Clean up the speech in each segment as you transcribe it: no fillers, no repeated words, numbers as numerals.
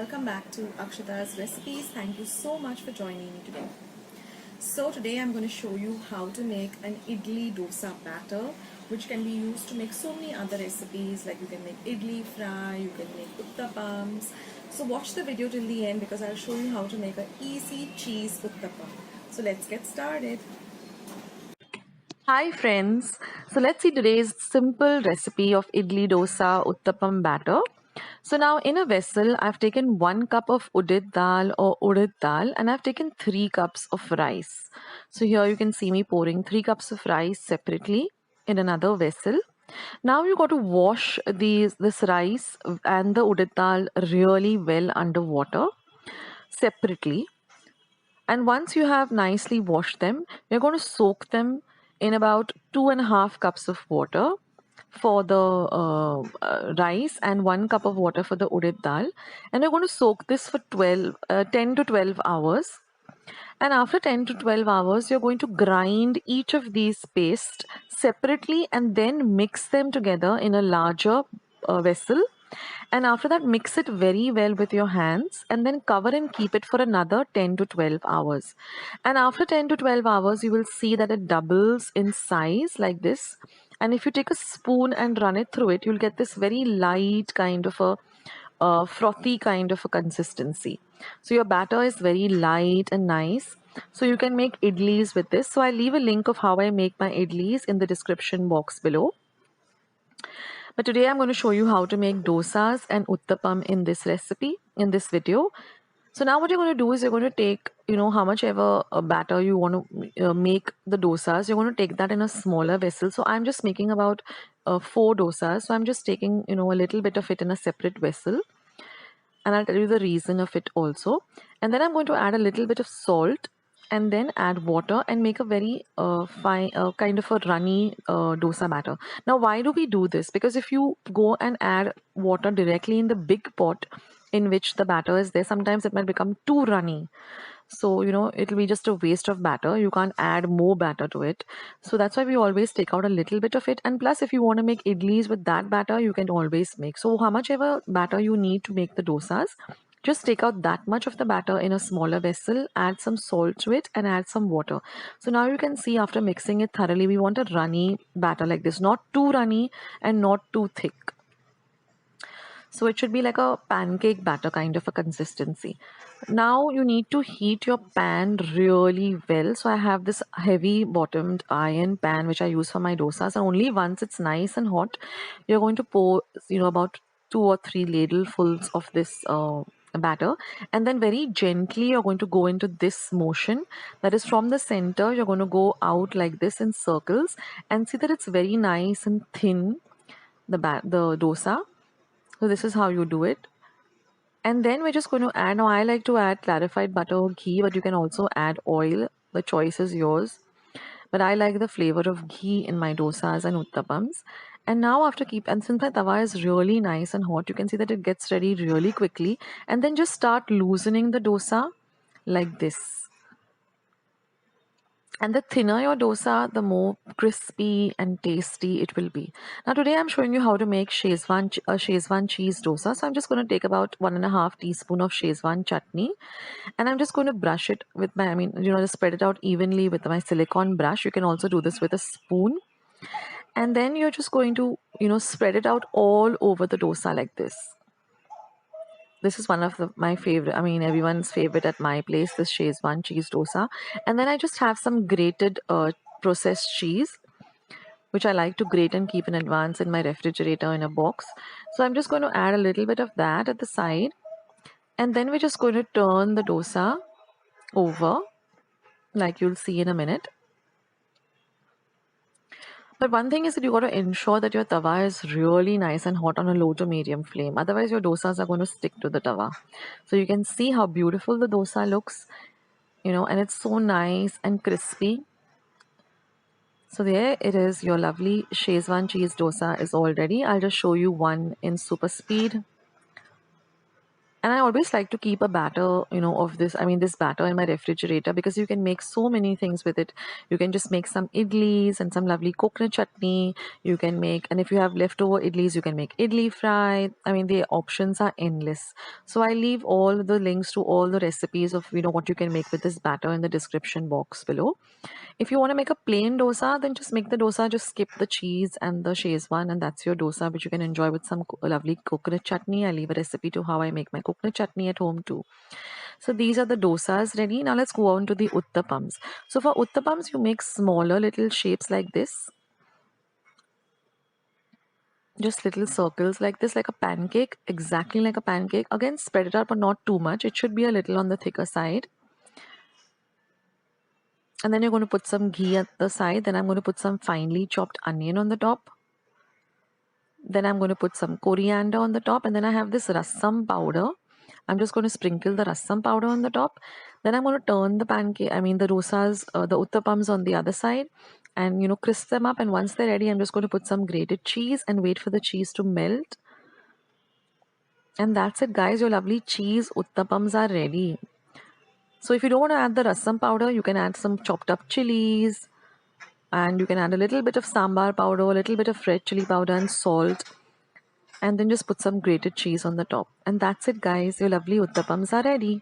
welcome back to Akshata's recipes. Thank you so much for joining me today. So today I'm going to show you how to make an idli dosa batter, which can be used to make so many other recipes, like you can make idli fry, you can make uttapams. So watch the video till the end because I'll show you how to make an easy cheese uttapam. So let's get started. Hi friends, so let's see today's simple recipe of idli dosa uttapam batter. So now in a vessel I've taken 1 cup of udit dal or urad dal and I've taken 3 cups of rice. So here you can see me pouring 3 cups of rice separately in another vessel. Now you got to wash this rice and the udit dal really well under water separately. And once you have nicely washed them, you're going to soak them in about 2.5 cups of water for the rice and 1 cup of water for the urad dal. And you're going to soak this for 10 to 12 hours. And after 10 to 12 hours, you're going to grind each of these paste separately and then mix them together in a larger vessel. And after that, mix it very well with your hands and then cover and keep it for another 10 to 12 hours. And after 10 to 12 hours, you will see that it doubles in size like this. And if you take a spoon and run it through it, you'll get this very light kind of a frothy kind of a consistency. So your batter is very light and nice. So you can make idlis with this. So I'll leave a link of how I make my idlis in the description box below. But today I'm going to show you how to make dosas and uttapam in this recipe, in this video. So now what you're going to do is you're going to take, how much ever batter you want to make the dosas, you're going to take that in a smaller vessel. So I'm just making about 4 dosas. So I'm just taking, a little bit of it in a separate vessel. And I'll tell you the reason of it also. And then I'm going to add a little bit of salt and then add water and make a very fine kind of a runny dosa batter. Now why do we do this? Because if you go and add water directly in the big pot in which the batter is there, sometimes it might become too runny. So, it'll be just a waste of batter. You can't add more batter to it. So that's why we always take out a little bit of it. And plus, if you want to make idlis with that batter, you can always make. So how much ever batter you need to make the dosas, just take out that much of the batter in a smaller vessel, add some salt to it and add some water. So now you can see after mixing it thoroughly, we want a runny batter like this, not too runny and not too thick. So it should be like a pancake batter kind of a consistency. Now you need to heat your pan really well. So I have this heavy bottomed iron pan which I use for my dosas, and only once it's nice and hot, you're going to pour, about 2 or 3 ladlefuls of this batter, and then very gently you're going to go into this motion, that is from the center you're going to go out like this in circles and see that it's very nice and thin, the dosa. So this is how you do it. And then we're just going to add, now I like to add clarified butter or ghee, but you can also add oil. The choice is yours. But I like the flavor of ghee in my dosas and uttapams. And now and since my tawa is really nice and hot, you can see that it gets ready really quickly. And then just start loosening the dosa like this. And the thinner your dosa, the more crispy and tasty it will be. Now today I'm showing you how to make schezwan cheese dosa. So I'm just going to take about 1.5 teaspoon of schezwan chutney. And I'm just going to brush it with just spread it out evenly with my silicone brush. You can also do this with a spoon. And then you're just going to, spread it out all over the dosa like this. This is one of my favorite, everyone's favorite at my place, this schezwan cheese dosa. And then I just have some grated processed cheese, which I like to grate and keep in advance in my refrigerator in a box. So I'm just going to add a little bit of that at the side. And then we're just going to turn the dosa over, like you'll see in a minute. But one thing is that you got to ensure that your tawa is really nice and hot on a low to medium flame. Otherwise, your dosas are going to stick to the tawa. So you can see how beautiful the dosa looks, and it's so nice and crispy. So there it is, your lovely schezwan cheese dosa is all ready. I'll just show you one in super speed. And I always like to keep a batter, of this batter in my refrigerator, because you can make so many things with it. You can just make some idlis and some lovely coconut chutney. You can make, and if you have leftover idlis, you can make idli fry. The options are endless. So I leave all the links to all the recipes of, what you can make with this batter in the description box below. If you want to make a plain dosa, then just make the dosa, just skip the cheese and the schezwan, and that's your dosa, which you can enjoy with some lovely coconut chutney. I leave a recipe to how I make my coconut chutney at home too. So these are the dosas ready. Now let's go on to the uttapams. So for uttapams, you make smaller little shapes like this. Just little circles like this, like a pancake, exactly like a pancake. Again, spread it out, but not too much. It should be a little on the thicker side. And then you're going to put some ghee at the side. Then I'm going to put some finely chopped onion on the top. Then I'm going to put some coriander on the top. And then I have this rasam powder. I'm just going to sprinkle the rasam powder on the top. Then I'm going to turn the the dosas, the uttapams on the other side, and crisp them up. And once they're ready, I'm just going to put some grated cheese and wait for the cheese to melt. And that's it, guys. Your lovely cheese uttapams are ready. So if you don't want to add the rasam powder, you can add some chopped up chilies, and you can add a little bit of sambar powder, a little bit of red chili powder and salt, and then just put some grated cheese on the top. And that's it, guys. Your lovely uttapams are ready.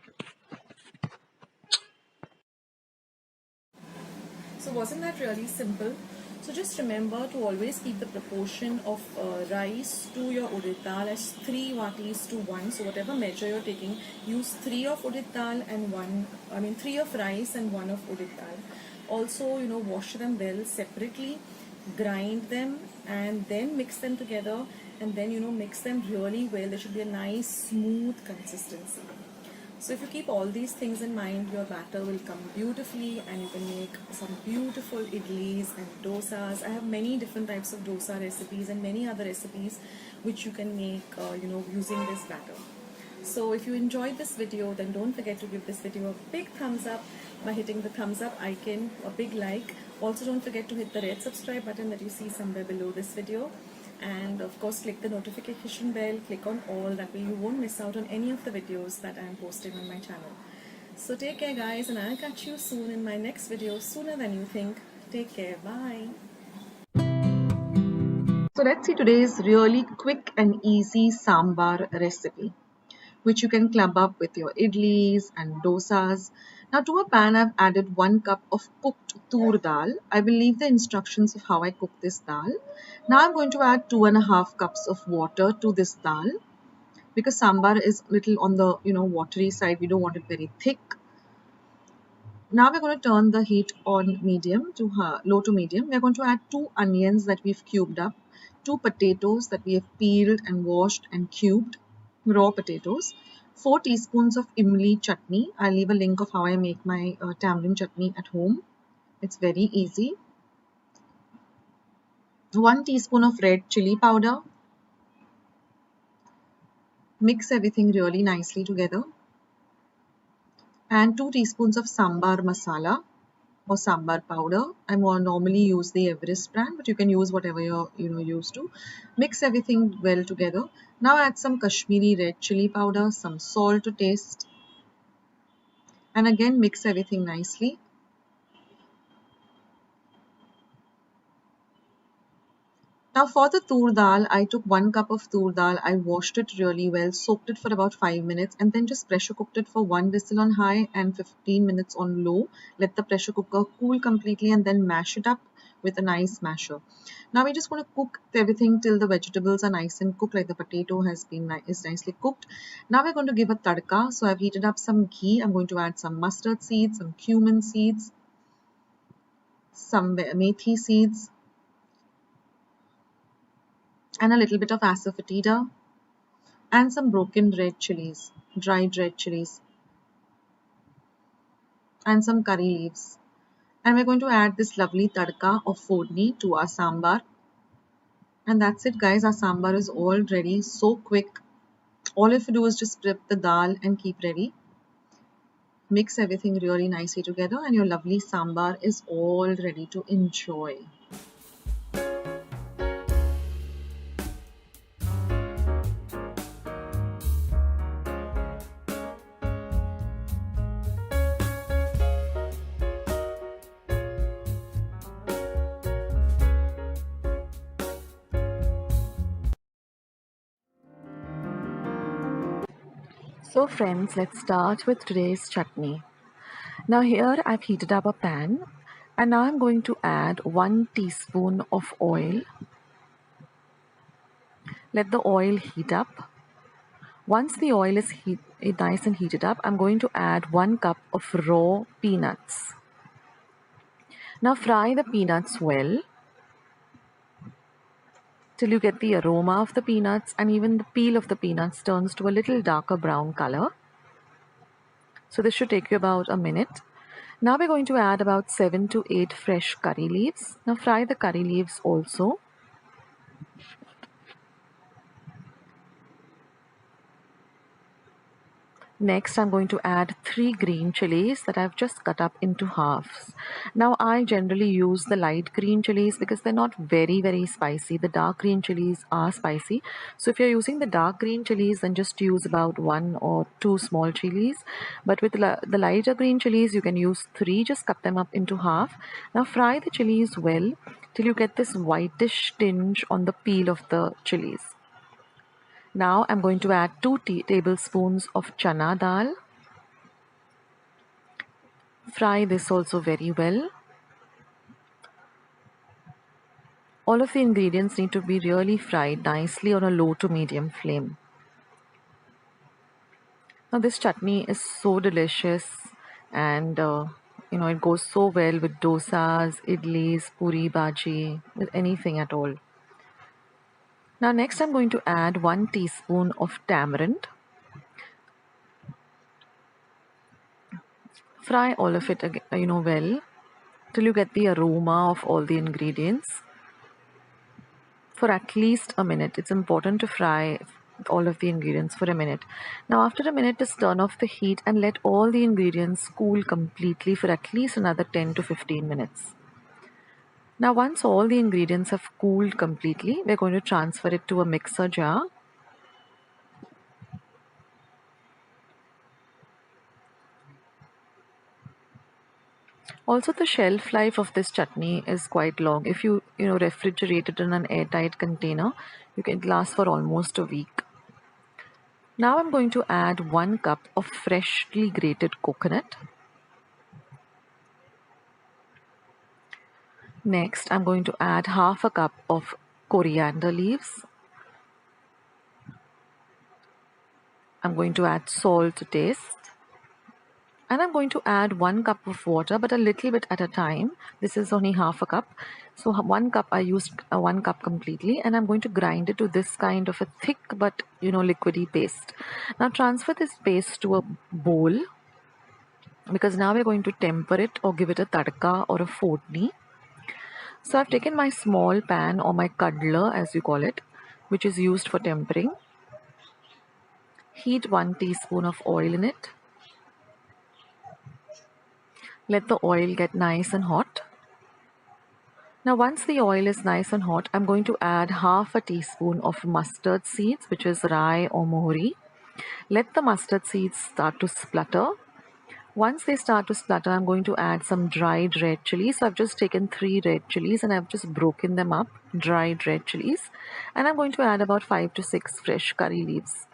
So wasn't that really simple? So just remember to always keep the proportion of rice to your urad dal as 3 vatis to 1. So whatever measure you're taking, use 3 of urad dal and 3 of rice and 1 of urad dal. Also, wash them well separately, grind them, and then mix them together, and then mix them really well. There should be a nice smooth consistency. So if you keep all these things in mind, your batter will come beautifully, and you can make some beautiful idlis and dosas. I have many different types of dosa recipes and many other recipes which you can make using this batter. So if you enjoyed this video, then don't forget to give this video a big thumbs up by hitting the thumbs up icon, a big like. Also don't forget to hit the red subscribe button that you see somewhere below this video. And of course click the notification bell, click on all, that way you won't miss out on any of the videos that I am posting on my channel. So take care, guys, and I'll catch you soon in my next video, sooner than you think. Take care, bye. So let's see today's really quick and easy sambar recipe, which you can club up with your idlis and dosas. Now to a pan, I've added 1 cup of cooked tur dal. I will leave the instructions of how I cook this dal. Now I'm going to add 2.5 cups of water to this dal, because sambar is little on the watery side. We don't want it very thick. Now we're going to turn the heat on medium to low to medium. We're going to add 2 onions that we've cubed up, 2 potatoes that we have peeled and washed and cubed, raw potatoes, 4 teaspoons of imli chutney. I'll leave a link of how I make my tamarind chutney at home. It's very easy. 1 teaspoon of red chili powder. Mix everything really nicely together. And 2 teaspoons of sambar masala or sambar powder. I normally use the Everest brand, but you can use whatever you're used to. Mix everything well together. Now add some Kashmiri red chili powder, some salt to taste, and again mix everything nicely. Now for the tur dal, I took 1 cup of tur dal. I washed it really well, soaked it for about 5 minutes, and then just pressure cooked it for 1 whistle on high and 15 minutes on low. Let the pressure cooker cool completely, and then mash it up with a nice masher. Now we just want to cook everything till the vegetables are nice and cooked, like the potato is nicely cooked. Now we're going to give a tadka. So I've heated up some ghee. I'm going to add some mustard seeds, some cumin seeds, some methi seeds, and a little bit of asafoetida, and some broken red chilies, dried red chilies, and some curry leaves. And we're going to add this lovely tadka of fodni to our sambar. And that's it, guys. Our sambar is all ready, so quick. All you have to do is just prep the dal and keep ready. Mix everything really nicely together, and your lovely sambar is all ready to enjoy. So friends, let's start with today's chutney. Now here I've heated up a pan and now I'm going to add 1 teaspoon of oil. Let the oil heat up. Once the oil is nice and heated up, I'm going to add 1 cup of raw peanuts. Now fry the peanuts well till you get the aroma of the peanuts and even the peel of the peanuts turns to a little darker brown color. So this should take you about a minute. Now we're going to add about 7 to 8 fresh curry leaves. Now fry the curry leaves also. Next, I'm going to add 3 green chilies that I've just cut up into halves. Now, I generally use the light green chilies because they're not very spicy. The dark green chilies are spicy. So if you're using the dark green chilies, then just use about 1 or 2 small chilies. But with the lighter green chilies, you can use 3. Just cut them up into half. Now, fry the chilies well till you get this whitish tinge on the peel of the chilies. Now I'm going to add 2 tablespoons of chana dal. Fry this also very well. All of the ingredients need to be really fried nicely on a low to medium flame. Now this chutney is so delicious and it goes so well with dosas, idlis, puri, bhaji, with anything at all. Now next I'm going to add 1 teaspoon of tamarind. Fry all of it well till you get the aroma of all the ingredients for at least a minute. It's important to fry all of the ingredients for a minute. Now after a minute, just turn off the heat and let all the ingredients cool completely for at least another 10 to 15 minutes. Now once all the ingredients have cooled completely, we're going to transfer it to a mixer jar. Also, the shelf life of this chutney is quite long. If you refrigerate it in an airtight container, you can last for almost a week. Now I'm going to add 1 cup of freshly grated coconut. Next, I'm going to add half a cup of coriander leaves. I'm going to add salt to taste. And I'm going to add 1 cup of water, but a little bit at a time. This is only half a cup. So 1 cup, I used 1 cup completely, and I'm going to grind it to this kind of a thick but liquidy paste. Now transfer this paste to a bowl because now we're going to temper it or give it a tadka or a fortni. So I've taken my small pan or my cuddler as you call it, which is used for tempering. Heat 1 teaspoon of oil in it. Let the oil get nice and hot. Now once the oil is nice and hot, I'm going to add half a teaspoon of mustard seeds, which is rai or mohri. Let the mustard seeds start to splutter. Once they start to splutter, I'm going to add some dried red chilies. So I've just taken 3 red chilies and I've just broken them up, dried red chilies. And I'm going to add about 5 to 6 fresh curry leaves.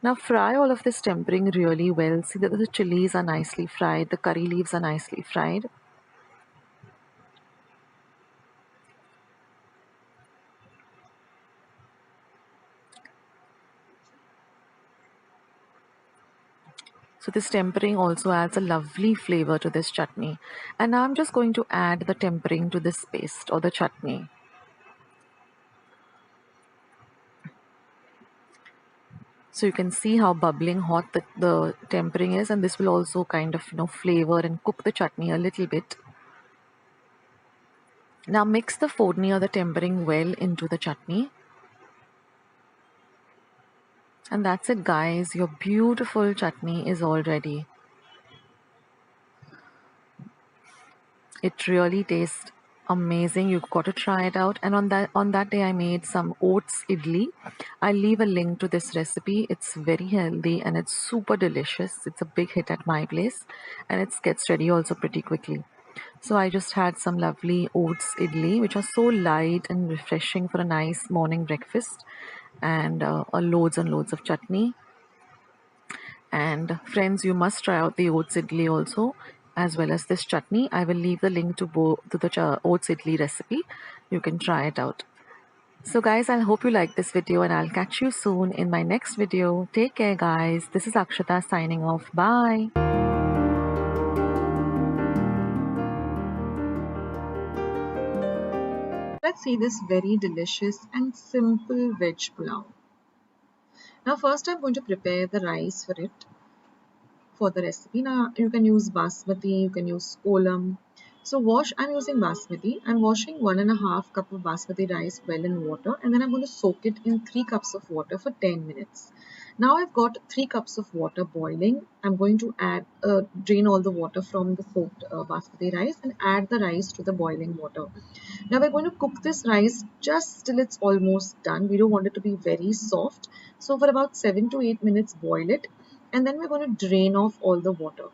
Now fry all of this tempering really well. See that the chilies are nicely fried, the curry leaves are nicely fried. So this tempering also adds a lovely flavor to this chutney. And now I'm just going to add the tempering to this paste or the chutney. So you can see how bubbling hot the tempering is, and this will also kind of flavor and cook the chutney a little bit. Now mix the fortni or the tempering well into the chutney. And that's it guys, your beautiful chutney is all ready. It really tastes amazing. You've got to try it out. And on that day I made some oats idli. I'll leave a link to this recipe. It's very healthy and it's super delicious. It's a big hit at my place and it gets ready also pretty quickly. So I just had some lovely oats idli, which are so light and refreshing for a nice morning breakfast, and loads and loads of chutney. And friends, you must try out the oats idli also, as well as this chutney. I will leave the link to the oats idli recipe. You can try it out. So guys, I hope you liked this video and I'll catch you soon in my next video. Take care guys. This is Akshata signing off. Bye. Let's see this very delicious and simple veg pulao. Now first I'm going to prepare the rice for it, for the recipe. Now you can use basmati, you can use kolam. So I'm using basmati. I'm washing 1.5 cup of basmati rice well in water, and then I'm going to soak it in 3 cups of water for 10 minutes. Now I've got 3 cups of water boiling. I'm going to drain all the water from the soaked basmati rice and add the rice to the boiling water. Now we're going to cook this rice just till it's almost done. We don't want it to be very soft. So for about 7 to 8 minutes boil it, and then we're going to drain off all the water.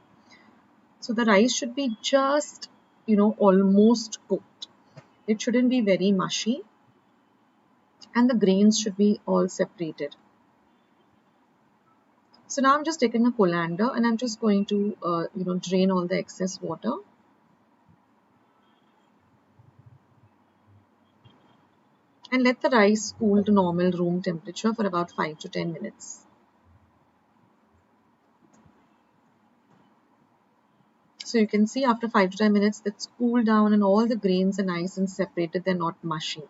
So the rice should be just, almost cooked. It shouldn't be very mushy, and the grains should be all separated. So now I'm just taking a colander and I'm just going to, drain all the excess water. And let the rice cool to normal room temperature for about 5 to 10 minutes. So you can see after 5 to 10 minutes that's cooled down and all the grains are nice and separated, they're not mushy.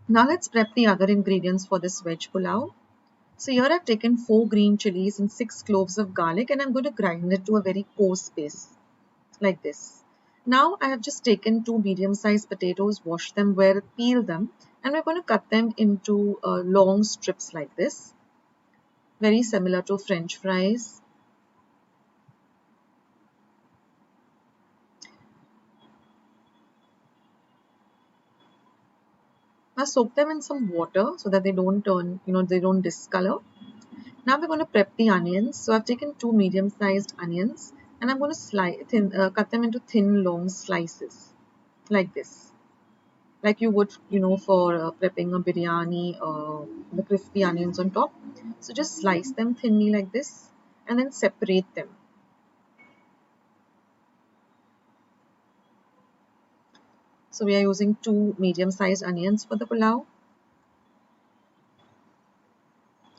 Now let's prep the other ingredients for this veg pulao. So here I've taken 4 green chilies and 6 cloves of garlic, and I'm going to grind it to a very coarse paste like this. Now I have just taken 2 medium-sized potatoes, washed them well, peel them, and we're going to cut them into long strips like this, very similar to French fries. Now soak them in some water so that they don't turn, they don't discolor. Now we're going to prep the onions. So I've taken 2 medium-sized onions and I'm going to cut them into thin, long slices like this, like you would, for prepping a biryani, the crispy onions on top. So just slice them thinly like this and then separate them. So we are using 2 medium-sized onions for the pulao.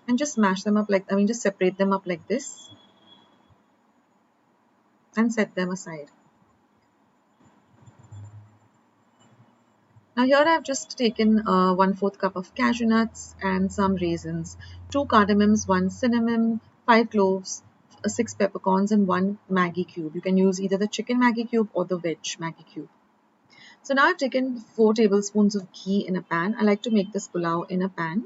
And just mash them up just separate them up like this and set them aside. Now here I've just taken 1/4 cup of cashew nuts and some raisins, 2 cardamoms, 1 cinnamon, 5 cloves, 6 peppercorns and 1 Maggi cube. You can use either the chicken Maggi cube or the veg Maggi cube. So now I've taken 4 tablespoons of ghee in a pan. I like to make this pulao in a pan.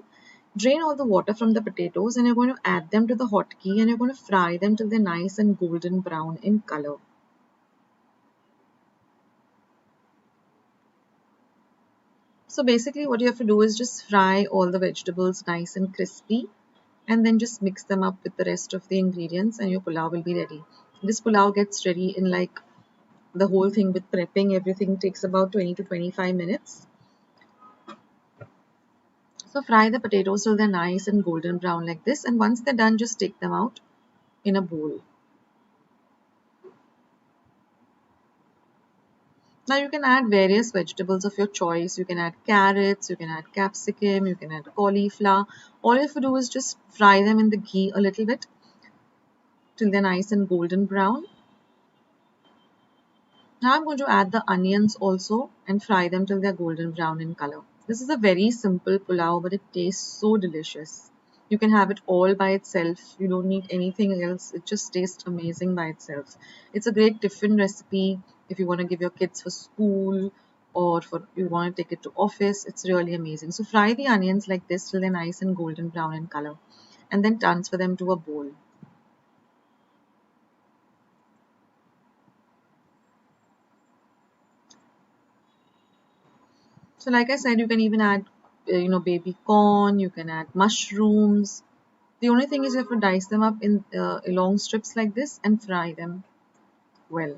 Drain all the water from the potatoes and you're going to add them to the hot ghee and you're going to fry them till they're nice and golden brown in color. So basically what you have to do is just fry all the vegetables nice and crispy and then just mix them up with the rest of the ingredients and your pulao will be ready. This pulao gets ready in the whole thing with prepping everything takes about 20 to 25 minutes. So fry the potatoes till they're nice and golden brown like this, and once they're done just take them out in a bowl. Now you can add various vegetables of your choice. You can add carrots, you can add capsicum, you can add cauliflower. All you have to do is just fry them in the ghee a little bit till they're nice and golden brown. Now I'm going to add the onions also and fry them till they're golden brown in color. This is a very simple pulao, but it tastes so delicious. You can have it all by itself. You don't need anything else. It just tastes amazing by itself. It's a great tiffin recipe if you want to give your kids for school or for you want to take it to office. It's really amazing. So fry the onions like this till they're nice and golden brown in color, and then transfer them to a bowl. So like I said, you can even add, baby corn, you can add mushrooms. The only thing is you have to dice them up in long strips like this and fry them well.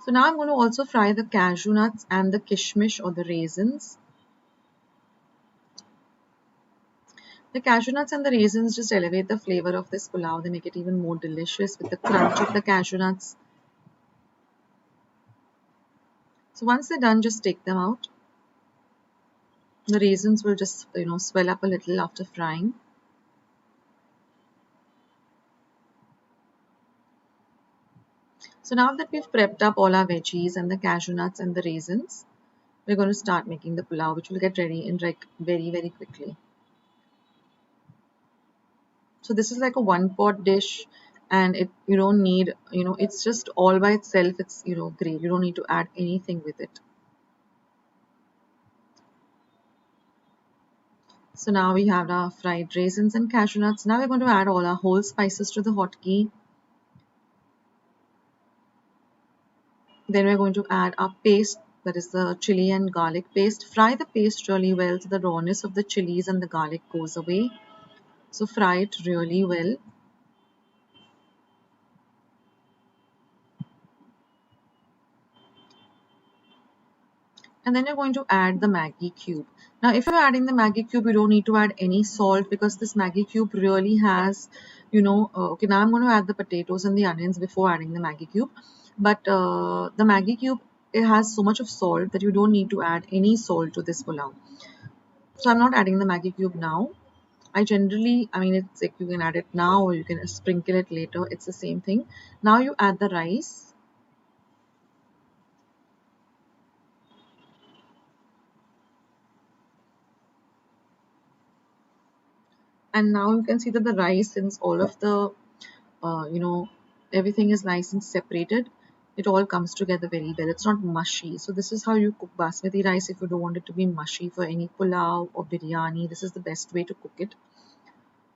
So now I'm going to also fry the cashew nuts and the kishmish or the raisins. The cashew nuts and the raisins just elevate the flavor of this pulao. They make it even more delicious with the crunch of the cashew nuts. So once they're done, just take them out. The raisins will just, swell up a little after frying. So now that we've prepped up all our veggies and the cashew nuts and the raisins, we're going to start making the pulao, which will get ready in like very, very quickly. So this is like a one pot dish, and you don't need, it's just all by itself. It's, great. You don't need to add anything with it. So now we have our fried raisins and cashew nuts. Now we're going to add all our whole spices to the hotkey. Then we're going to add our paste, that is the chili and garlic paste. Fry the paste really well so the rawness of the chilies and the garlic goes away. So fry it really well. And then you're going to add the Maggi cube. Now, if you're adding the Maggi cube, you don't need to add any salt because this Maggi cube really has, okay, now I'm going to add the potatoes and the onions before adding the Maggi cube. But the Maggi cube, it has so much of salt that you don't need to add any salt to this pulao. So I'm not adding the Maggi cube now. It's like you can add it now or you can sprinkle it later. It's the same thing. Now you add the rice. And now you can see that the rice, since all of the everything is nice and separated, it all comes together very well. It's not mushy. So this is how you cook basmati rice if you don't want it to be mushy for any pulao or biryani. This is the best way to cook it.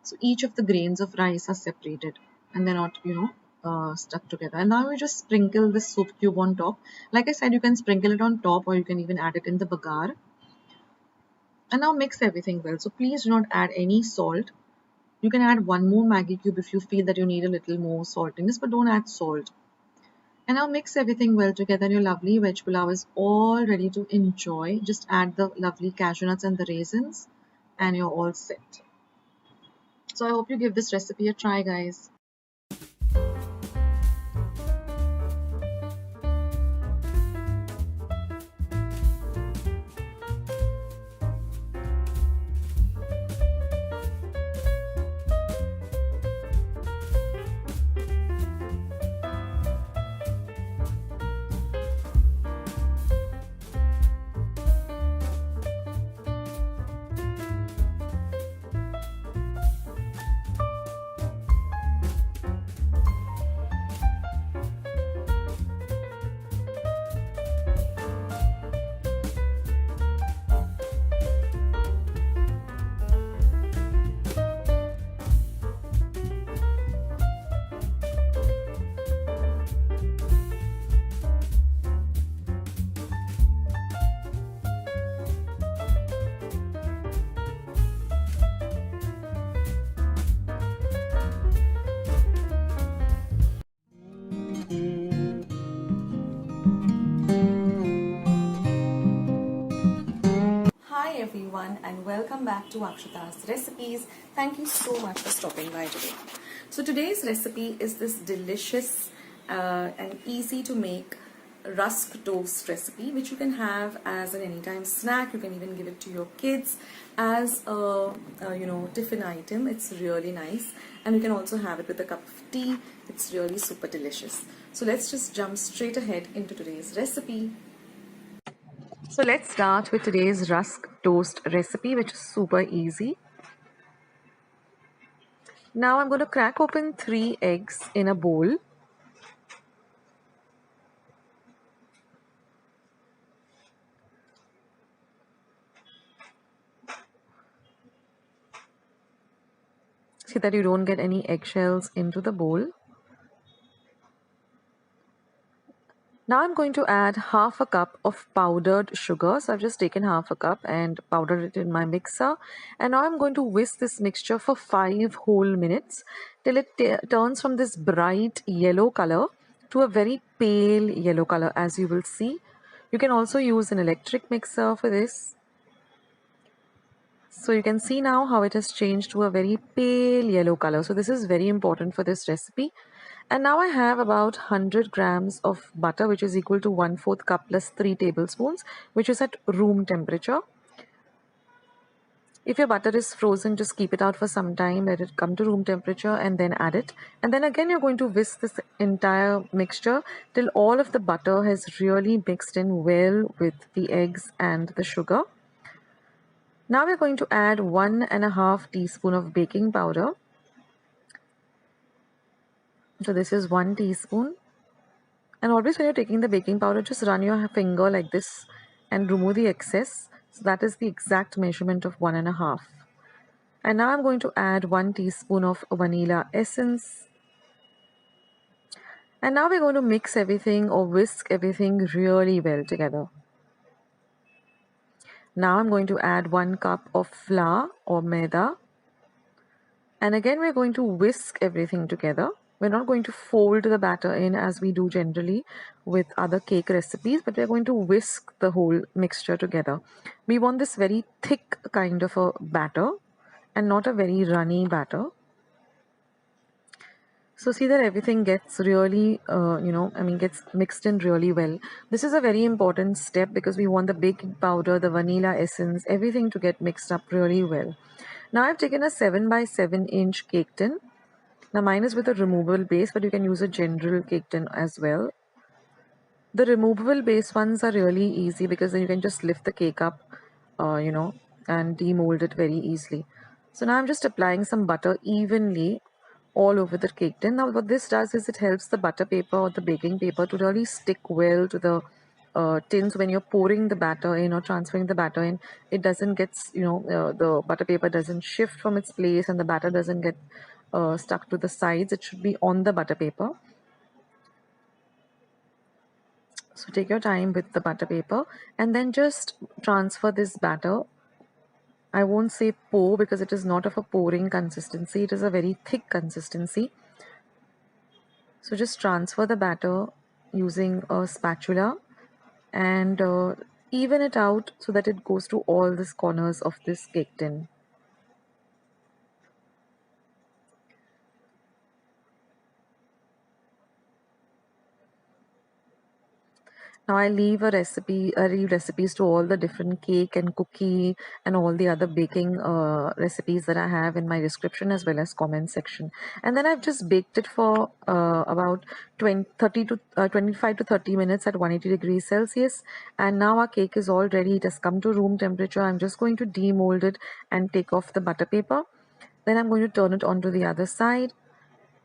So each of the grains of rice are separated and they're not stuck together. And now we just sprinkle this soup cube on top. Like I said, you can sprinkle it on top or you can even add it in the bagar. And now mix everything well. So please do not add any salt. You can add one more Maggi cube if you feel that you need a little more saltiness, but don't add salt. And now mix everything well together and your lovely veg pulao is all ready to enjoy. Just add the lovely cashew nuts and the raisins and you're all set. So I hope you give this recipe a try, guys. Hi everyone and welcome back to Akshata's Recipes. Thank you so much for stopping by today. So today's recipe is this delicious and easy to make rusk toast recipe, which you can have as an anytime snack. You can even give it to your kids as a tiffin item. It's really nice, and you can also have it with a cup of tea. It's really super delicious. So let's just jump straight ahead into today's recipe. So let's start with today's rusk toast recipe, which is super easy. Now I'm going to crack open 3 eggs in a bowl. See that you don't get any eggshells into the bowl. Now I'm going to add half a cup of powdered sugar. So I've just taken half a cup and powdered it in my mixer. And now I'm going to whisk this mixture for 5 whole minutes till it turns from this bright yellow color to a very pale yellow color, as you will see. You can also use an electric mixer for this. So you can see now how it has changed to a very pale yellow color. So this is very important for this recipe. And now I have about 100 grams of butter, which is equal to 1/4 cup plus 3 tablespoons, which is at room temperature. If your butter is frozen, just keep it out for some time, let it come to room temperature and then add it. And then again, you're going to whisk this entire mixture till all of the butter has really mixed in well with the eggs and the sugar. Now we're going to add 1.5 teaspoon of baking powder. So this is 1 teaspoon. And always when you're taking the baking powder, just run your finger like this and remove the excess. So that is the exact measurement of 1.5. And now I'm going to add 1 teaspoon of vanilla essence. And now we're going to mix everything or whisk everything really well together. Now I'm going to add 1 cup of flour or maida. And again, we're going to whisk everything together. We're not going to fold the batter in as we do generally with other cake recipes, but we're going to whisk the whole mixture together. We want this very thick kind of a batter and not a very runny batter. So see that everything gets really, gets mixed in really well. This is a very important step because we want the baking powder, the vanilla essence, everything to get mixed up really well. Now I've taken a 7 by 7 inch cake tin. Now mine is with a removable base, but you can use a general cake tin as well. The removable base ones are really easy because then you can just lift the cake up, and demold it very easily. So now I'm just applying some butter evenly all over the cake tin. Now what this does is it helps the butter paper or the baking paper to really stick well to the tins when you're pouring the batter in or transferring the batter in. It doesn't get, the butter paper doesn't shift from its place and the batter doesn't get stuck to the sides. It should be on the butter paper. So take your time with the butter paper and then just transfer this batter. I won't say pour because it is not of a pouring consistency. It is a very thick consistency. So just transfer the batter using a spatula and even it out so that it goes to all the corners of this cake tin. Now I leave recipes to all the different cake and cookie and all the other baking recipes that I have in my description as well as comment section. And then I've just baked it for about 25 to 30 minutes at 180 degrees Celsius. And now our cake is all ready. It has come to room temperature. I'm just going to demold it and take off the butter paper. Then I'm going to turn it onto the other side.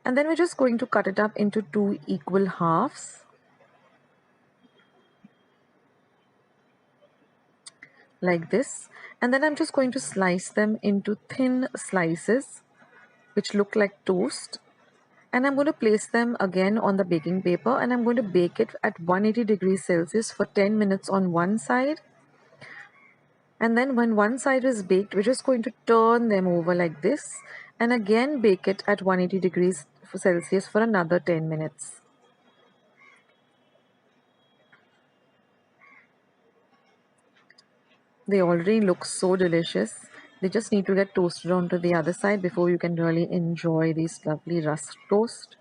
And then we're just going to cut it up into 2 equal halves. Like this, and then I'm just going to slice them into thin slices which look like toast, and I'm going to place them again on the baking paper and I'm going to bake it at 180 degrees Celsius for 10 minutes on one side. And then when one side is baked, we're just going to turn them over like this and again bake it at 180 degrees Celsius for another 10 minutes. They already look so delicious. They just need to get toasted onto the other side before you can really enjoy these lovely rusk toast.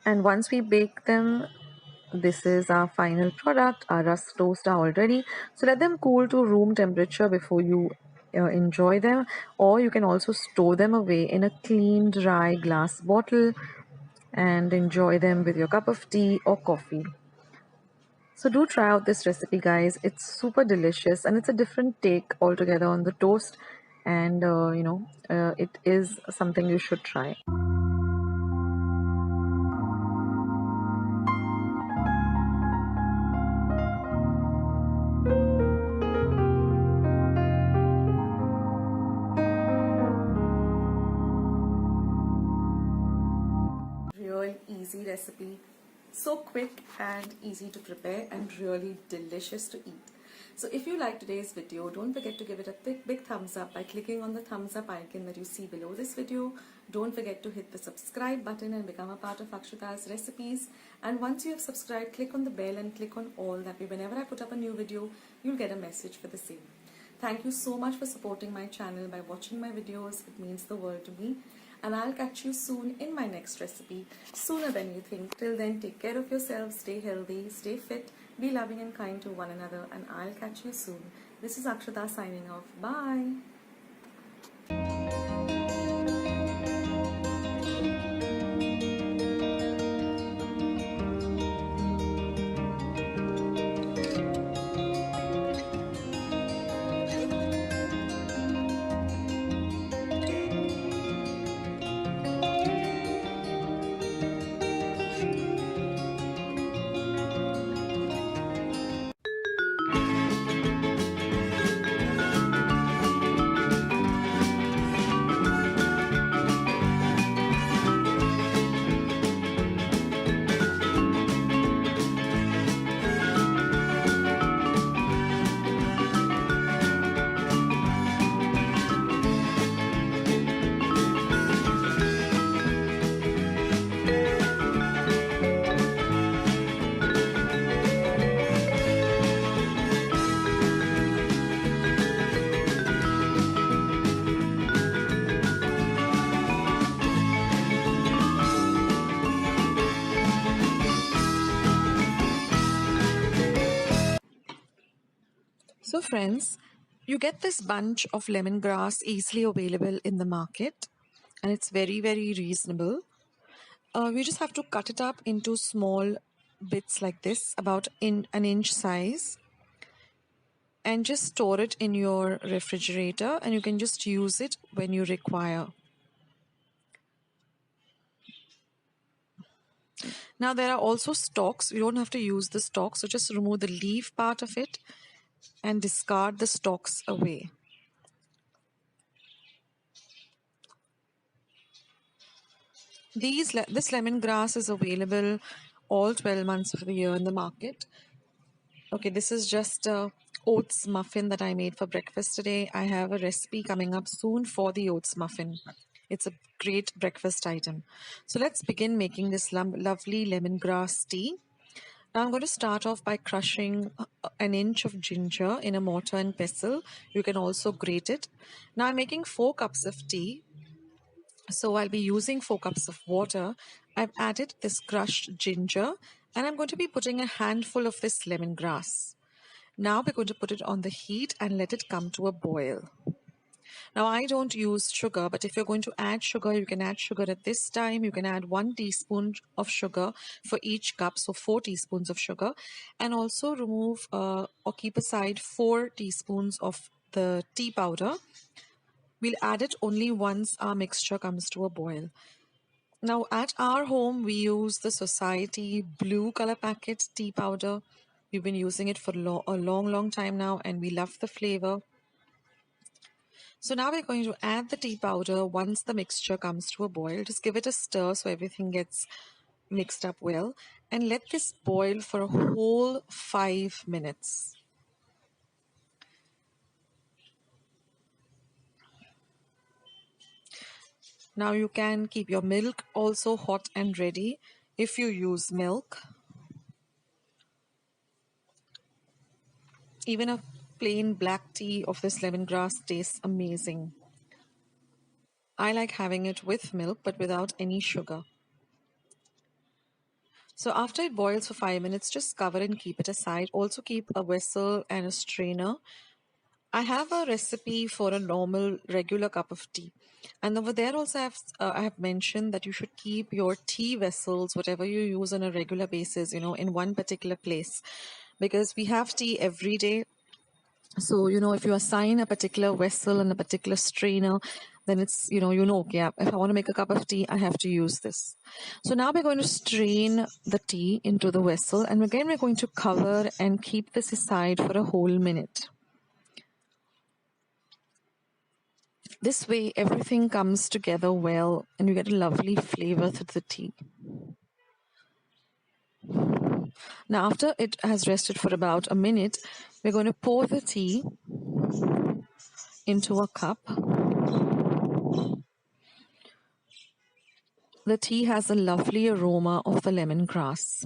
And once we bake them, this is our final product. Our rusk toast are all ready. So let them cool to room temperature before you enjoy them, or you can also store them away in a clean dry glass bottle and enjoy them with your cup of tea or coffee. So do try out this recipe, guys. It's super delicious and it's a different take altogether on the toast, and it is something you should try. Real easy recipe, so quick and easy to prepare and really delicious to eat. So if you like today's video, don't forget to give it a big thumbs up by clicking on the thumbs up icon that you see below this video. Don't forget to hit the subscribe button and become a part of Akshata's recipes. And once you have subscribed, click on the bell and click on all. That way whenever I put up a new video, you'll get a message for the same. Thank you so much for supporting my channel by watching my videos. It means the world to me. And I'll catch you soon in my next recipe, sooner than you think. Till then, take care of yourselves, stay healthy, stay fit, be loving and kind to one another, and I'll catch you soon. This is Akshata signing off. Bye. So friends, you get this bunch of lemongrass easily available in the market, and it's very reasonable. We just have to cut it up into small bits like this, about in an inch size, and just store it in your refrigerator, and you can just use it when you require. Now there are also stalks. You don't have to use the stalks, so just remove the leaf part of it and discard the stalks away. This lemongrass is available all 12 months of the year in the market. Okay, this is just a oats muffin that I made for breakfast today. I have a recipe coming up soon for the oats muffin. It's a great breakfast item. So let's begin making this lovely lemongrass tea. Now I'm going to start off by crushing an inch of ginger in a mortar and pestle. You can also grate it. Now I'm making 4 cups of tea. So I'll be using 4 cups of water. I've added this crushed ginger, and I'm going to be putting a handful of this lemongrass. Now we're going to put it on the heat and let it come to a boil. Now I don't use sugar, but if you're going to add sugar, you can add sugar at this time. You can add 1 teaspoon of sugar for each cup, so 4 teaspoons of sugar, and also remove or keep aside 4 teaspoons of the tea powder. We'll add it only once our mixture comes to a boil. Now at our home, we use the Society blue color packet tea powder. We've been using it for a long time now, and we love the flavor. So now we're going to add the tea powder once the mixture comes to a boil. Just give it a stir so everything gets mixed up well, and let this boil for a whole 5 minutes. Now you can keep your milk also hot and ready if you use milk. Even a plain black tea of this lemongrass tastes amazing. I like having it with milk but without any sugar. So after it boils for 5 minutes, just cover and keep it aside. Also keep a vessel and a strainer. I have a recipe for a normal regular cup of tea, and over there also I have mentioned that you should keep your tea vessels, whatever you use on a regular basis, in one particular place, because we have tea every day. So if you assign a particular vessel and a particular strainer, then it's okay, if I want to make a cup of tea, I have to use this. So now we're going to strain the tea into the vessel, and again we're going to cover and keep this aside for a whole minute. This way everything comes together well and you get a lovely flavor to the tea. Now after it has rested for about a minute, We're going to pour the tea into a cup. The tea has a lovely aroma of the lemongrass.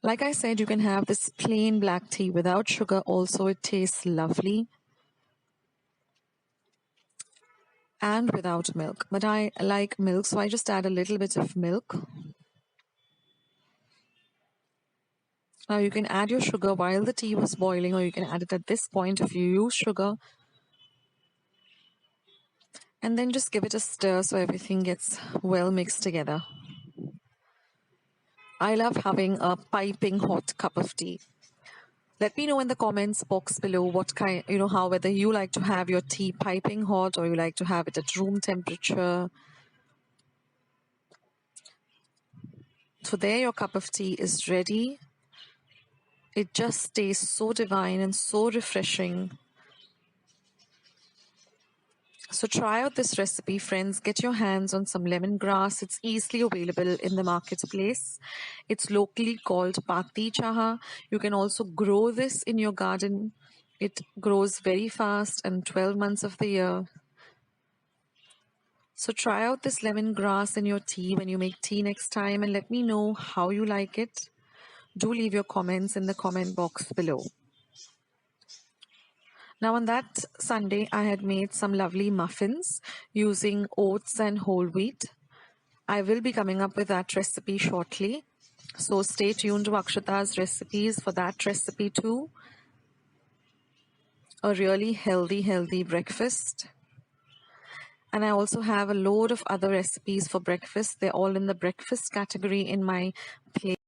Like I said, you can have this plain black tea without sugar also. It tastes lovely. And without milk. But I like milk, so I just add a little bit of milk. Now you can add your sugar while the tea was boiling, or you can add it at this point if you use sugar. And then just give it a stir so everything gets well mixed together. I love having a piping hot cup of tea. Let me know in the comments box below what kind, whether you like to have your tea piping hot or you like to have it at room temperature. So there your cup of tea is ready. It just tastes so divine and so refreshing. So try out this recipe, friends. Get your hands on some lemongrass. It's easily available in the marketplace. It's locally called Pati Chaha. You can also grow this in your garden. It grows very fast and 12 months of the year. So try out this lemongrass in your tea when you make tea next time and let me know how you like it. Do leave your comments in the comment box below. Now on that Sunday, I had made some lovely muffins using oats and whole wheat. I will be coming up with that recipe shortly. So stay tuned to Akshata's recipes for that recipe too. A really healthy breakfast. And I also have a load of other recipes for breakfast. They're all in the breakfast category in my playlist.